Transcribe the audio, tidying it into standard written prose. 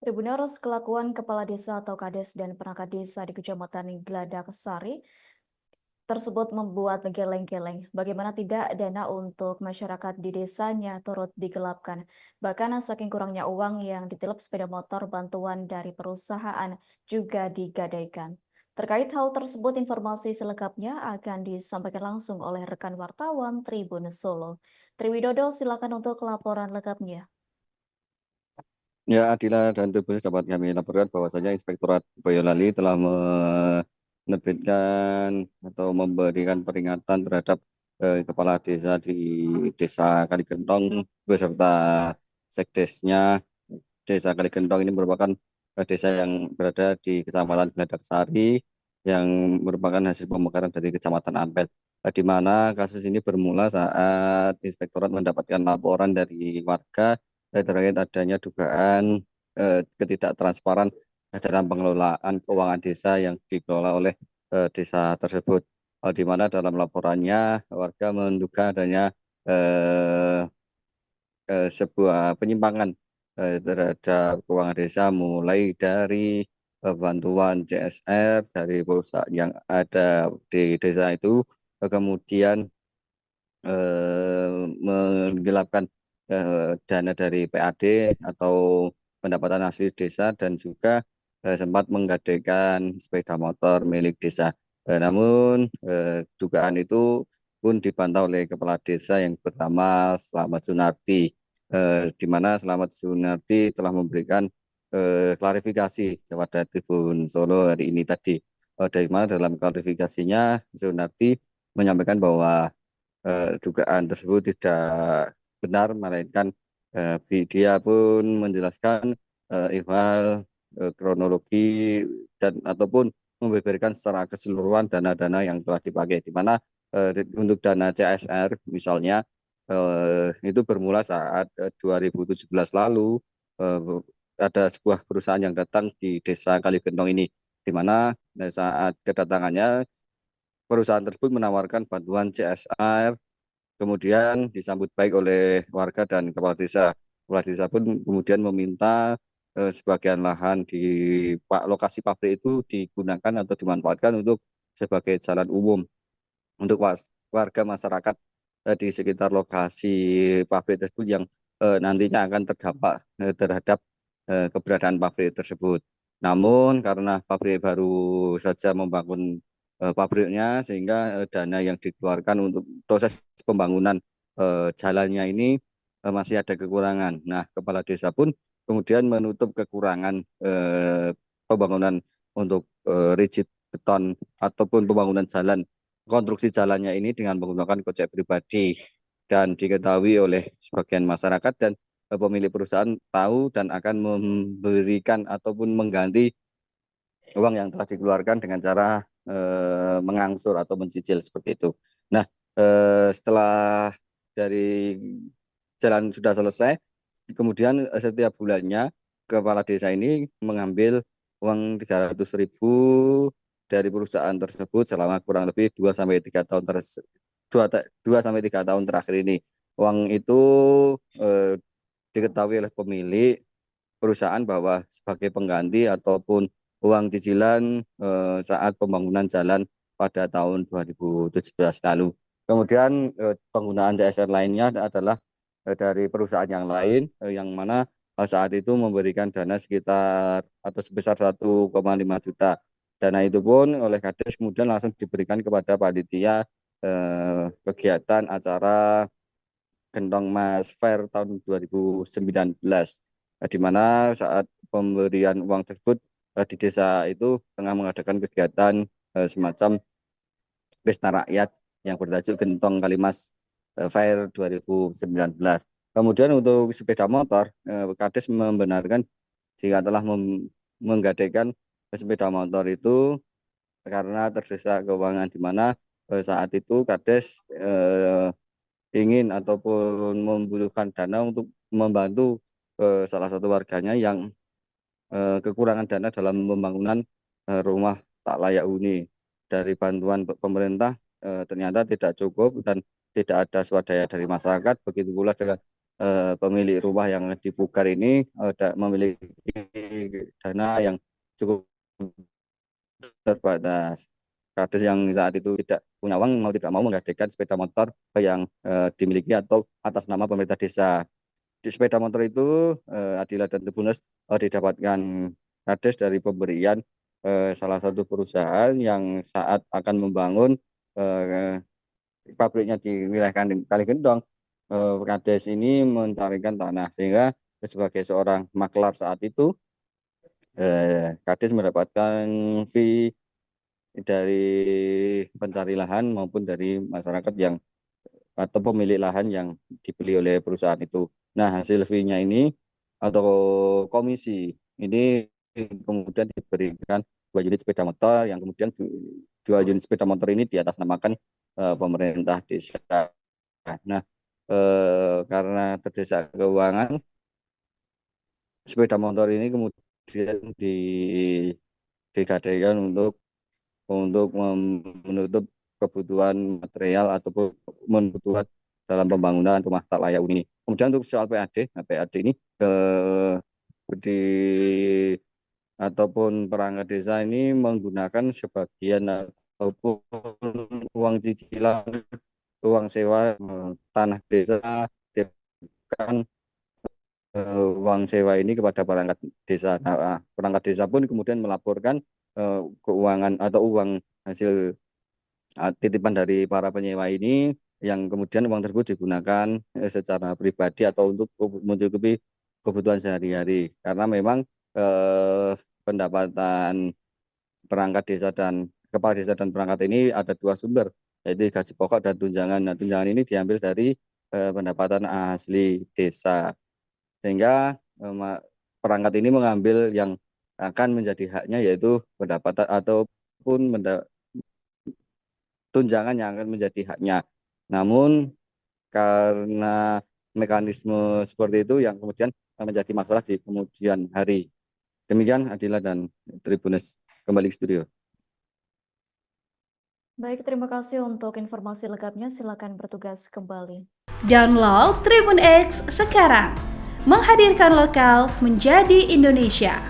Tribunarus kelakuan Kepala Desa atau Kades dan perangkat desa di Kecamatan Geladak Sari tersebut membuat geleng-geleng. Bagaimana tidak dana untuk masyarakat di desanya turut digelapkan. Bahkan saking kurangnya uang yang ditilep sepeda motor bantuan dari perusahaan juga digadaikan. Terkait hal tersebut, informasi selengkapnya akan disampaikan langsung oleh rekan wartawan Tribun Solo. Triwidodo, silakan untuk laporan lengkapnya. Ya, Adila dan Tribunnews dapat kami laporkan bahwasanya Inspektorat Boyolali telah menerbitkan atau memberikan peringatan terhadap kepala desa di Desa Kaligentong beserta sekdesnya. Desa Kaligentong ini merupakan desa yang berada di Kecamatan Geladak Sari yang merupakan hasil pemekaran dari Kecamatan Ampel. Di mana kasus ini bermula saat Inspektorat mendapatkan laporan dari warga terkait adanya dugaan ketidaktransparan dalam pengelolaan keuangan desa yang dikelola oleh desa tersebut. Di mana dalam laporannya warga menduga adanya eh, sebuah penyimpangan terhadap keuangan desa mulai dari bantuan CSR dari perusahaan yang ada di desa itu, kemudian menggelapkan dana dari PAD atau pendapatan asli desa dan juga sempat menggadaikan sepeda motor milik desa. Namun dugaan itu pun dibantah oleh kepala desa yang bernama Slamet Sunarti, di mana Slamet Sunarti telah memberikan klarifikasi kepada Tribun Solo hari ini tadi. Dari mana dalam klarifikasinya Sunarti menyampaikan bahwa dugaan tersebut tidak benar, melainkan dia pun menjelaskan ihwal kronologi dan ataupun membeberkan secara keseluruhan dana-dana yang telah dipakai, di mana untuk dana CSR misalnya itu bermula saat 2017 lalu eh, ada sebuah perusahaan yang datang di Desa Kaligentong ini, di mana saat kedatangannya perusahaan tersebut menawarkan bantuan CSR, kemudian disambut baik oleh warga dan kepala desa. Kepala desa pun kemudian meminta sebagian lahan di lokasi pabrik itu digunakan atau dimanfaatkan untuk sebagai jalan umum untuk warga masyarakat di sekitar lokasi pabrik tersebut yang nantinya akan terdampak terhadap keberadaan pabrik tersebut. Namun karena pabrik baru saja membangun pabriknya, sehingga dana yang dikeluarkan untuk proses pembangunan jalannya ini masih ada kekurangan. Nah, kepala desa pun kemudian menutup kekurangan pembangunan untuk rigid beton ataupun pembangunan jalan, konstruksi jalannya ini dengan menggunakan kocek pribadi, dan diketahui oleh sebagian masyarakat dan pemilik perusahaan tahu dan akan memberikan ataupun mengganti uang yang telah dikeluarkan dengan cara mengangsur atau mencicil seperti itu. Nah, setelah dari jalan sudah selesai, kemudian setiap bulannya kepala desa ini mengambil uang 300.000 dari perusahaan tersebut selama kurang lebih 2 sampai 3 tahun terakhir ini. Uang itu eh, diketahui oleh pemilik perusahaan bahwa sebagai pengganti ataupun uang cicilan saat pembangunan jalan pada tahun 2017 lalu. Kemudian penggunaan CSR lainnya adalah dari perusahaan yang lain, yang mana saat itu memberikan dana sekitar atau sebesar 1,5 juta. Dana itu pun oleh Kades kemudian langsung diberikan kepada panitia kegiatan acara Gentong Mas Fair tahun 2019, di mana saat pemberian uang tersebut di desa itu tengah mengadakan kegiatan semacam pesta rakyat yang bertajuk Gentong Kalimas Fair 2019. Kemudian untuk sepeda motor, Kades membenarkan jika telah menggadaikan sepeda motor itu karena terdesak keuangan, di mana saat itu Kades ingin ataupun membutuhkan dana untuk membantu salah satu warganya yang kekurangan dana dalam pembangunan rumah tak layak huni. Dari bantuan pemerintah ternyata tidak cukup dan tidak ada swadaya dari masyarakat. Begitu pula dengan pemilik rumah yang dipugar ini memiliki dana yang cukup terbatas. Kades yang saat itu tidak punya uang mau tidak mau menggadaikan sepeda motor yang dimiliki atau atas nama pemerintah desa. Di sepeda motor itu Adila dan Tribunus didapatkan kades dari pemberian salah satu perusahaan yang saat akan membangun eh, pabriknya di wilayah Kaligendong. Kades ini mencarikan tanah sehingga sebagai seorang maklar saat itu Kades mendapatkan fee dari pencari lahan maupun dari masyarakat yang atau pemilik lahan yang dibeli oleh perusahaan itu. Nah, hasil fee-nya ini atau komisi ini kemudian diberikan 2 unit sepeda motor yang kemudian 2 unit sepeda motor ini diatasnamakan pemerintah desa. Nah, karena terdesak keuangan, sepeda motor ini kemudian digadaikan untuk menutup kebutuhan material ataupun kebutuhan dalam pembangunan rumah tak layak huni. Kemudian untuk soal PAD, nah PAD ini di ataupun perangkat desa ini menggunakan sebagian ataupun uang cicilan, uang sewa tanah desa, kan uang sewa ini kepada perangkat desa. Nah, perangkat desa pun kemudian melaporkan keuangan atau uang hasil titipan dari para penyewa ini yang kemudian uang tersebut digunakan secara pribadi atau untuk mencukupi kebutuhan sehari-hari. Karena memang pendapatan perangkat desa dan kepala desa dan perangkat ini ada 2 sumber, yaitu gaji pokok dan tunjangan. Nah, tunjangan ini diambil dari pendapatan asli desa. Sehingga perangkat ini mengambil yang akan menjadi haknya, yaitu pendapatan ataupun tunjangan yang akan menjadi haknya. Namun karena mekanisme seperti itu yang kemudian menjadi masalah di kemudian hari. Demikian Adila dan Tribunus, kembali ke studio. Baik, terima kasih untuk informasi lengkapnya. Silakan bertugas kembali. Download Tribun X sekarang, menghadirkan lokal menjadi Indonesia.